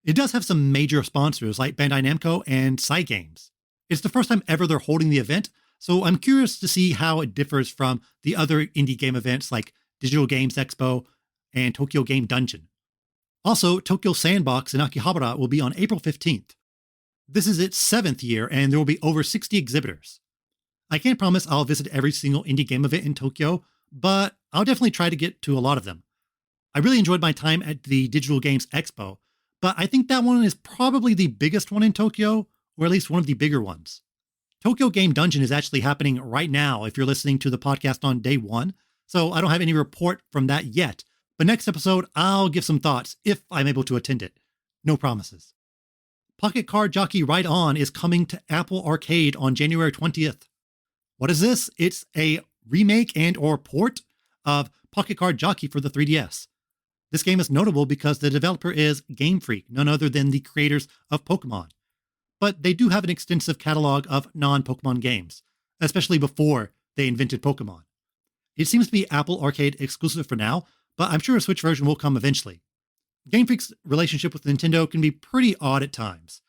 It does have some major sponsors like Bandai Namco and Cygames. It's the first time ever they're holding the event, so I'm curious to see how it differs from the other indie game events like Digital Games Expo and Tokyo Game Dungeon. Also, Tokyo Sandbox in Akihabara will be on April 15th. This is its 7th year, and there will be over 60 exhibitors. I can't promise I'll visit every single indie game event in Tokyo, but I'll definitely try to get to a lot of them. I really enjoyed my time at the Digital Games Expo, but I think that one is probably the biggest one in Tokyo, or at least one of the bigger ones. Tokyo Game Dungeon is actually happening right now if you're listening to the podcast on day 1, so I don't have any report from that yet, but next episode I'll give some thoughts if I'm able to attend it. No promises. Pocket Card Jockey Ride On is coming to Apple Arcade on January 20th. What is this? It's a remake and or port of Pocket Card Jockey for the 3DS. This game is notable because the developer is Game Freak, none other than the creators of Pokemon. But they do have an extensive catalog of non-Pokemon games, especially before they invented Pokemon. It seems to be Apple Arcade exclusive for now, but I'm sure a Switch version will come eventually. Game Freak's relationship with Nintendo can be pretty odd at times.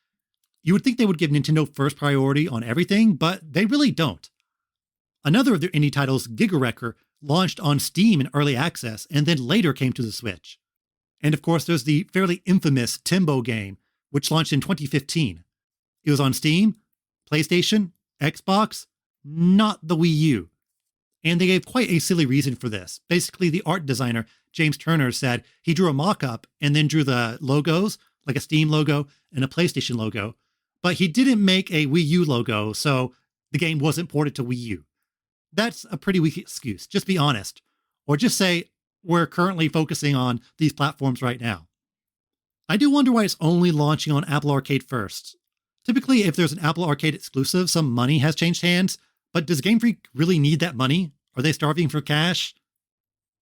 You would think they would give Nintendo first priority on everything, but they really don't. Another of their indie titles, Giga Wrecker, launched on Steam in early access and then later came to the Switch. And of course, there's the fairly infamous Timbo game, which launched in 2015. It was on Steam, PlayStation, Xbox, not the Wii U. And they gave quite a silly reason for this. Basically, the art designer, James Turner, said he drew a mock-up and then drew the logos, like a Steam logo and a PlayStation logo, but he didn't make a Wii U logo, so the game wasn't ported to Wii U. That's a pretty weak excuse, just be honest. Or just say, we're currently focusing on these platforms right now. I do wonder why it's only launching on Apple Arcade first. Typically, if there's an Apple Arcade exclusive, some money has changed hands, but does Game Freak really need that money? Are they starving for cash?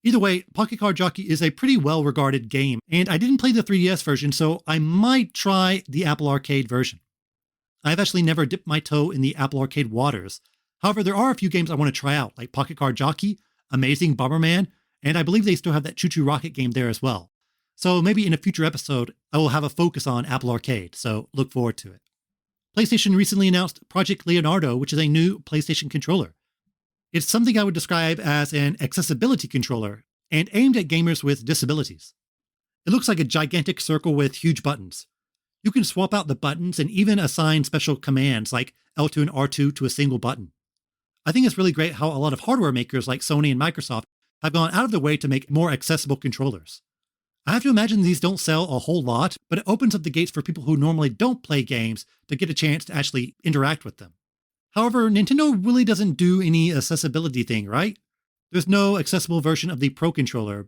Either way, Pocket Card Jockey is a pretty well-regarded game, and I didn't play the 3DS version, so I might try the Apple Arcade version. I've actually never dipped my toe in the Apple Arcade waters. However, there are a few games I want to try out, like Pocket Card Jockey, Amazing Bomberman, and I believe they still have that Choo Choo Rocket game there as well. So maybe in a future episode, I will have a focus on Apple Arcade, so look forward to it. PlayStation recently announced Project Leonardo, which is a new PlayStation controller. It's something I would describe as an accessibility controller and aimed at gamers with disabilities. It looks like a gigantic circle with huge buttons. You can swap out the buttons and even assign special commands like L2 and R2 to a single button. I think it's really great how a lot of hardware makers like Sony and Microsoft have gone out of their way to make more accessible controllers. I have to imagine these don't sell a whole lot, but it opens up the gates for people who normally don't play games to get a chance to actually interact with them. However, Nintendo really doesn't do any accessibility thing, right? There's no accessible version of the Pro Controller.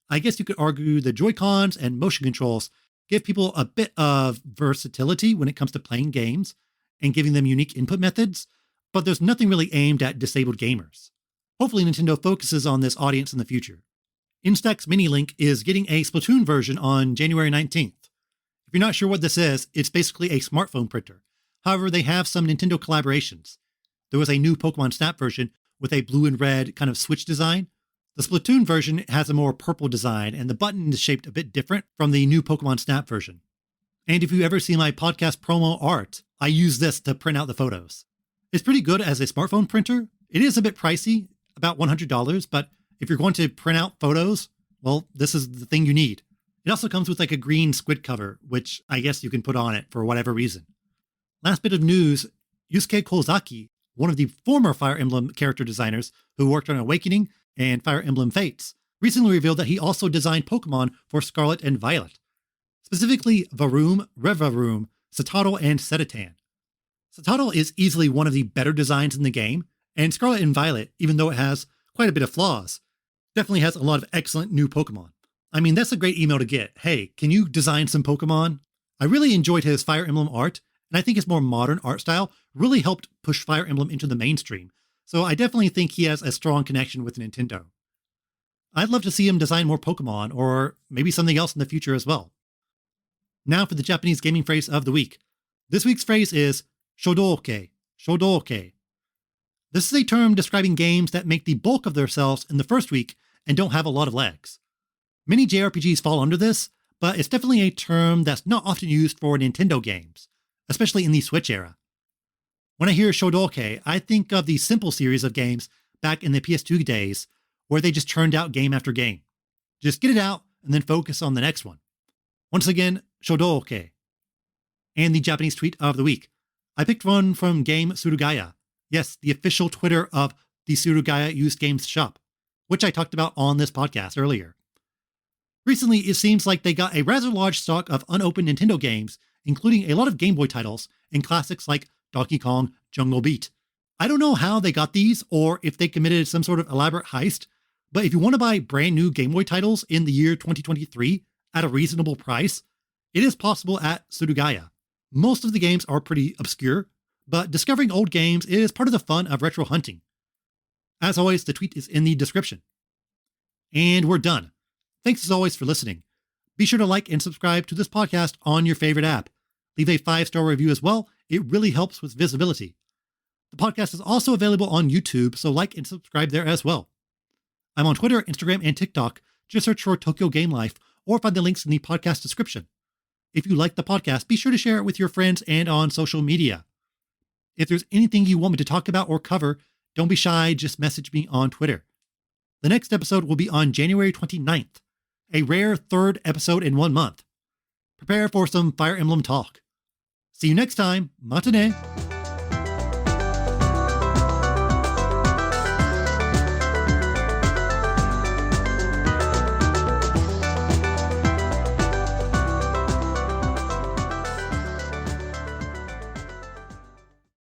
I guess you could argue the Joy-Cons and motion controls give people a bit of versatility when it comes to playing games and giving them unique input methods, but there's nothing really aimed at disabled gamers. Hopefully Nintendo focuses on this audience in the future. Instax Mini Link is getting a Splatoon version on January 19th. If you're not sure what this is, it's basically a smartphone printer. However, they have some Nintendo collaborations. There was a new Pokemon Snap version with a blue and red kind of switch design. The Splatoon version has a more purple design, and the button is shaped a bit different from the new Pokemon Snap version. And if you ever see my podcast promo art, I use this to print out the photos. It's pretty good as a smartphone printer. It is a bit pricey, about $100, but if you're going to print out photos, well, this is the thing you need. It also comes with like a green squid cover, which I guess you can put on it for whatever reason. Last bit of news, Yusuke Kozaki, one of the former Fire Emblem character designers who worked on Awakening and Fire Emblem Fates, recently revealed that he also designed Pokemon for Scarlet and Violet. Specifically Varoom, Revavaroom, Satotl, and Setatan. Satotl is easily one of the better designs in the game, and Scarlet and Violet, even though it has quite a bit of flaws, definitely has a lot of excellent new Pokemon. I mean, that's a great email to get. Hey, can you design some Pokemon? I really enjoyed his Fire Emblem art, and I think his more modern art style really helped push Fire Emblem into the mainstream, so I definitely think he has a strong connection with Nintendo. I'd love to see him design more Pokemon, or maybe something else in the future as well. Now for the Japanese gaming phrase of the week. This week's phrase is shodoukei, shodoukei. This is a term describing games that make the bulk of themselves in the first week and don't have a lot of legs. Many JRPGs fall under this, but it's definitely a term that's not often used for Nintendo games, especially in the Switch era. When I hear shodoukei, I think of the Simple series of games back in the PS2 days, where they just churned out game after game. Just get it out and then focus on the next one. Once again, shodoukei. And the Japanese tweet of the week. I picked one from Game Surugaya. Yes, the official Twitter of the Surugaya Used Games Shop, which I talked about on this podcast earlier. Recently, it seems like they got a rather large stock of unopened Nintendo games, including a lot of Game Boy titles and classics like Donkey Kong Jungle Beat. I don't know how they got these or if they committed some sort of elaborate heist, but if you want to buy brand new Game Boy titles in the year 2023 at a reasonable price, it is possible at Surugaya. Most of the games are pretty obscure, but discovering old games is part of the fun of retro hunting. As always, the tweet is in the description. And we're done. Thanks as always for listening. Be sure to like and subscribe to this podcast on your favorite app. Leave a 5-star review as well. It really helps with visibility. The podcast is also available on YouTube, so like and subscribe there as well. I'm on Twitter, Instagram, and TikTok. Just search for Tokyo Game Life or find the links in the podcast description. If you like the podcast, be sure to share it with your friends and on social media. If there's anything you want me to talk about or cover, don't be shy, just message me on Twitter. The next episode will be on January 29th, a rare third episode in 1 month. Prepare for some Fire Emblem talk. See you next time. Matane!